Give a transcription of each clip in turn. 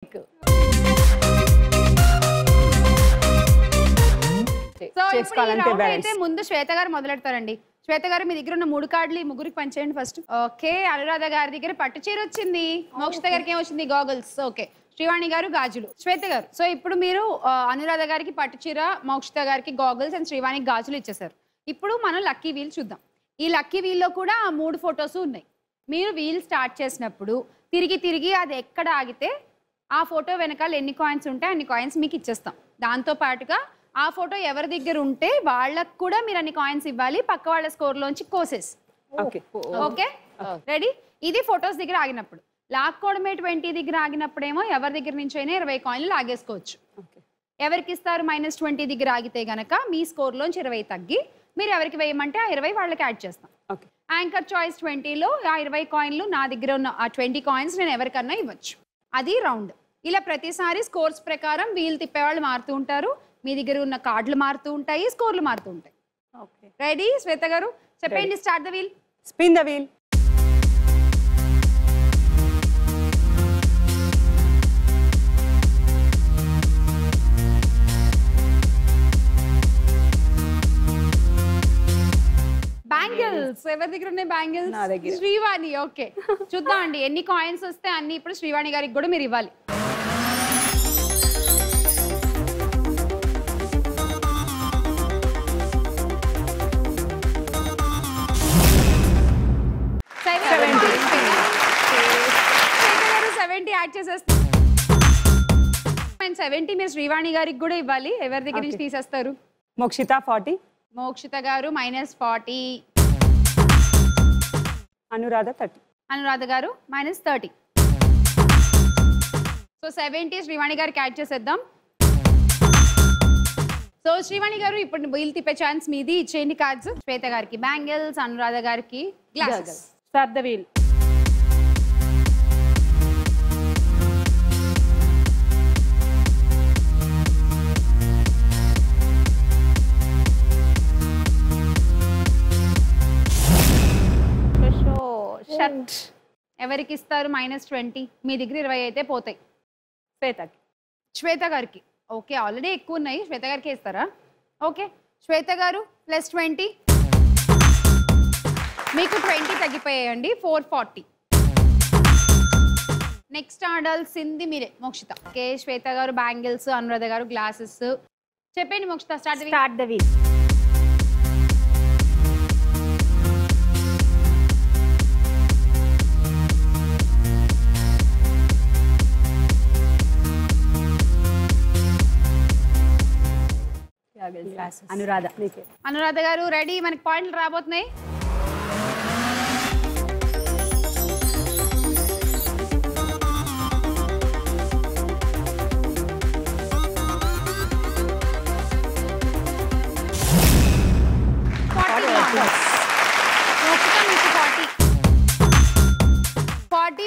So అయితే ముందు శ్వేత గారు మొదలెడతారండి. శ్వేత గారు మీ దగ్గర ఉన్న 3 కార్డులు ఈ ముగ్గురికి పంచేయండి ఫస్ట్. ఓకే, అనురాధ గారి దగ్గర పట్టు చీర వచ్చింది, మోక్షిత గారికి ఏమొచ్చింది? గాగల్స్. ఓకే, శ్రీవాణి గారు గాజులు. శ్వేత గారు, సో ఇప్పుడు మీరు అనురాధ గారికి పట్టు చీర, మోక్షిత గారికి గాగల్స్ అండ్ శ్రీవాణికి గాజులు ఇచ్చేసారు. ఇప్పుడు మనం లక్కీ వీల్ చూద్దాం. ఈ లక్కీ వీల్లో కూడా 3 ఫొటోస్ ఉన్నాయి. మీరు వీల్ స్టార్ట్ చేసినప్పుడు తిరిగి అది ఎక్కడ ఆగితే ఆ ఫోటో వెనకాల ఎన్ని కాయిన్స్ ఉంటే అన్ని కాయిన్స్ మీకు ఇచ్చేస్తాం. దాంతో పాటుగా ఆ ఫోటో ఎవరి దగ్గర ఉంటే వాళ్ళకు కూడా మీరు అన్ని కాయిన్స్ ఇవ్వాలి, పక్క వాళ్ళ స్కోర్లోంచి కోసెస్. Okay, ready? ఇది ఫొటోస్ దగ్గర ఆగినప్పుడు. లాక్కోవడమే 20 దగ్గర ఆగినప్పుడేమో ఎవరి దగ్గర నుంచి అయినా 20 కాయిన్లు లాగేసుకోవచ్చు. ఎవరికి ఇస్తారు? -20 దగ్గర ఆగితే గనక మీ స్కోర్లోంచి 20 తగ్గి మీరు ఎవరికి వేయమంటే ఆ 20 వాళ్ళకి యాడ్ చేస్తాం. యాంకర్ చాయిస్ 20లో ఆ 20 కాయిన్లు నా దగ్గర ఉన్న ఆ 20 కాయిన్స్ నేను ఎవరికన్నా ఇవ్వచ్చు. అది రౌండ్. ఇలా ప్రతిసారి స్కోర్స్ ప్రకారం వీల్ తిప్పేవాళ్ళు మారుతూ ఉంటారు, మీ దగ్గర ఉన్న కార్డులు మారుతూ ఉంటాయి, స్కోర్లు మారుతూ ఉంటాయి. రెడీ శ్వేత గారు? చెప్పండి, start the wheel. Spin the wheel. Bangles. ఎవరి దగ్గర ఉన్నాయి బ్యాంగిల్స్? శ్రీవాణి. ఓకే, చూద్దాం అండి ఎన్ని కాయిన్స్ వస్తే అన్ని ఇప్పుడు శ్రీవాణి గారికి కూడా మీరు ఇవ్వాలి. యాడ్ చేసేస్తాం. 70 మీరు శ్రీవాణి గారికి కూడా ఇవ్వాలి. ఎవరి దగ్గర నుంచి తీసేస్తారు? మోక్షిత 40. మోక్షిత గారు -40. అనురాధ 30. అనురాధ గారు -30. సో 70 శ్రీవాణి గారికి యాడ్ చేసేద్దాం. సో శ్రీవాణి గారు ఇప్పుడు వీల్ తిప్పే ఛాన్స్ మీది. ఇచ్చేయండి కార్డ్స్. శ్వేత గారికి బ్యాంగిల్స్, అనురాధ గారికి glasses. Start the wheel. Shirt ఎవరికి ఇస్తారు? -20. మీ దగ్గర 20 అయితే పోతాయి. శ్వేతకి. శ్వేత గారికి. ఓకే, ఆల్రెడీ ఎక్కువ ఉన్నాయి, శ్వేత గారికి ఇస్తారా? ఓకే, శ్వేత గారు +20. మీకు 20 తగ్గిపోయాయండి. 440. నెక్స్ట్ ఆడాల్సింది మీరే, మోక్షిత. ఓకే, శ్వేత గారు బ్యాంగిల్స్, అనురాధ గారు గ్లాసెస్. చెప్పండి Mokshita, start the wheel. Anuradha. Anuradha garu ready? మనకి పాయింట్లు రాబోతున్నాయి.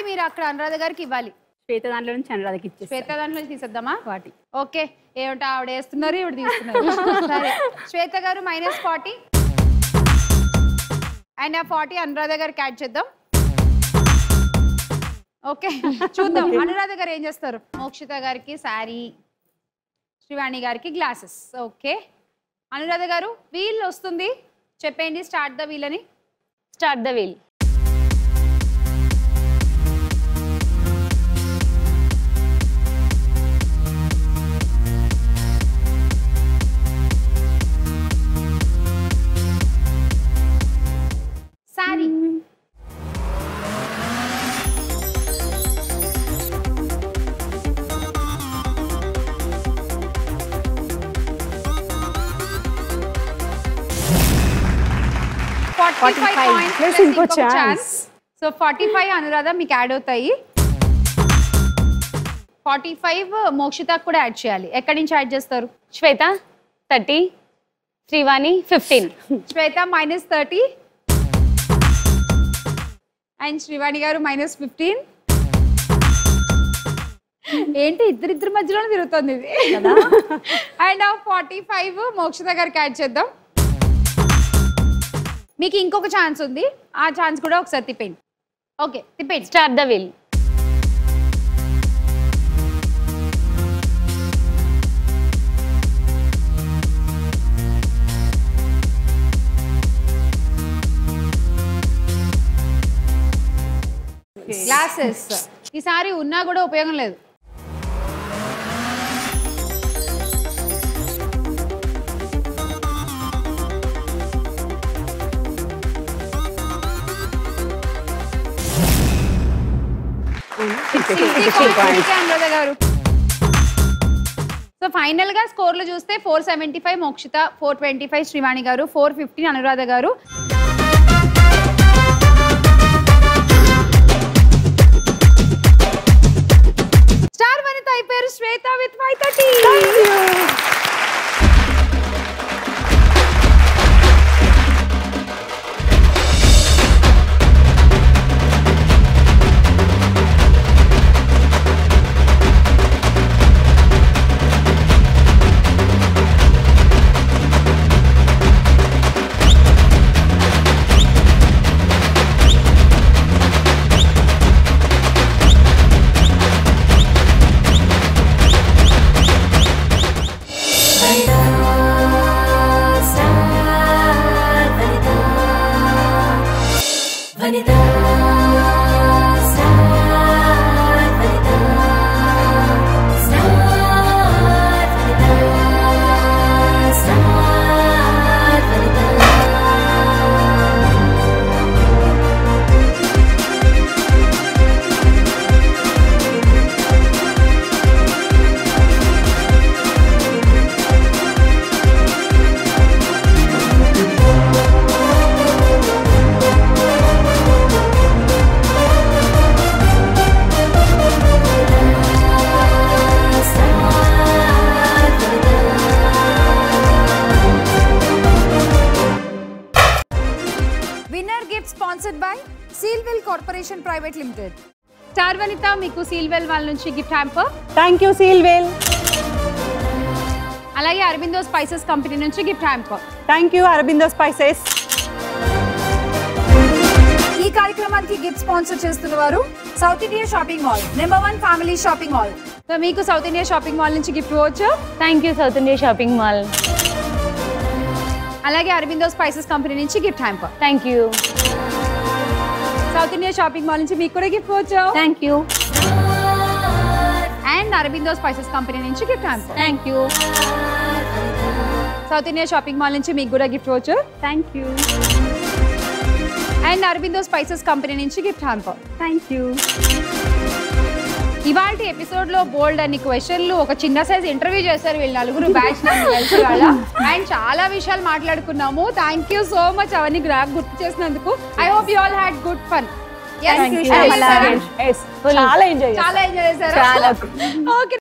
మీరు అక్కడ అనురాధ గారికి ఇవ్వాలి. శ్వేత దాంట్లో నుంచి అనురాధకి ఇచ్చేసి. శ్వేత దాంట్లో నుంచి తీసేద్దామా? 40. ఓకే, ఏమిటో ఆవిడ వేస్తున్నారు, ఇవిడ తీస్తున్నారు. సరే, శ్వేత గారు -40 అండ్ ఆ 40 అనురాధ గారికి యాడ్ చేద్దాం. ఓకే, చూద్దాం అనురాధ గారు ఏం చేస్తారు. మోక్షిత గారికి శారీ, శ్రీవాణి గారికి గ్లాసెస్. ఓకే, అనురాధ గారు వీల్ వస్తుంది, చెప్పండి స్టార్ట్ ద వీల్ అని. Start the wheel. సారీ. ఇంకో ఛాన్స్. సో 45 అనురాధ మీకు యాడ్ అవుతాయి. 45 మోక్షితకు కూడా యాడ్ చేయాలి. ఎక్కడి నుంచి యాడ్ చేస్తారు? శ్వేత 30, శ్రీవాణి 15. శ్వేత -30 అండ్ శ్రీవాణి గారు -15. ఏంటి ఇద్దరిద్దరి మధ్యలోనే తిరుగుతుంది ఇది. అండ్ 45 మోక్షిత గారికి యాడ్ చేద్దాం. మీకు ఇంకొక ఛాన్స్ ఉంది, ఆ ఛాన్స్ కూడా ఒకసారి తిప్పండి. ఓకే, తిప్పండి. Start the wheel. గ్లాసెస్ ఈసారి ఉన్నా కూడా ఉపయోగం లేదు. అనురాధ గారు. సో ఫైనల్ గా స్కోర్లు చూస్తే 475 మోక్షిత, 425 శ్రీవాణి గారు, 415 అనురాధ గారు. స్టార్ వనిత అయిపోయారు Shweta with 530. Sponsored by Sealwell Corporation Private Limited. Star Vanitha మీకు సీల్వెల్ వాళ్ళ నుంచి gift hamper. Thank you Sealwell. అలాగే అరబిందో స్పైసెస్ కంపెనీ నుంచి gift hamper. Thank you Aurobindo spices. ఈ కార్యక్రమానికి గిఫ్ట్ స్పాన్సర్ చేస్తున్న వారు South India shopping mall, #1 family shopping mall. So మీకు సౌత్ ఇండియా షాపింగ్ మాల్ నుంచి గిఫ్ట్ ఇవ్వచ్చు. Thank you South India shopping mall. అలాగే అరబిందో స్పైసెస్ కంపెనీ నుంచి gift hamper. Thank you. South India shopping mall నుంచి మీకు కూడా గిఫ్ట్ ఇవ్వచ్చు. Thank you. And Aurobindo spices company నుంచి gift hamper. Thank you. South India shopping mall నుంచి మీకు కూడా గిఫ్ట్ ఇవ్వచ్చు. Thank you. And Aurobindo spices company నుంచి గిఫ్ట్ హ్యాంపర్. Thank you. ఇవాళ ఎపిసోడ్ లో బోల్డ్ అన్ని క్వశ్చన్లు, ఒక చిన్న సైజ్ ఇంటర్వ్యూ చేశారు వీళ్ళు నలుగురు బ్యాచ్ కలిసి వాళ్ళ. అండ్ చాలా విషయాలు మాట్లాడుకున్నాము. థ్యాంక్ యూ సో మచ్ అవన్నీ గుర్తు చేసినందుకు. I hope you all had good fun. చాలా ఎంజాయ్ చేశారు. చాలా ఎంజాయ్ చేశారు. ఓకే.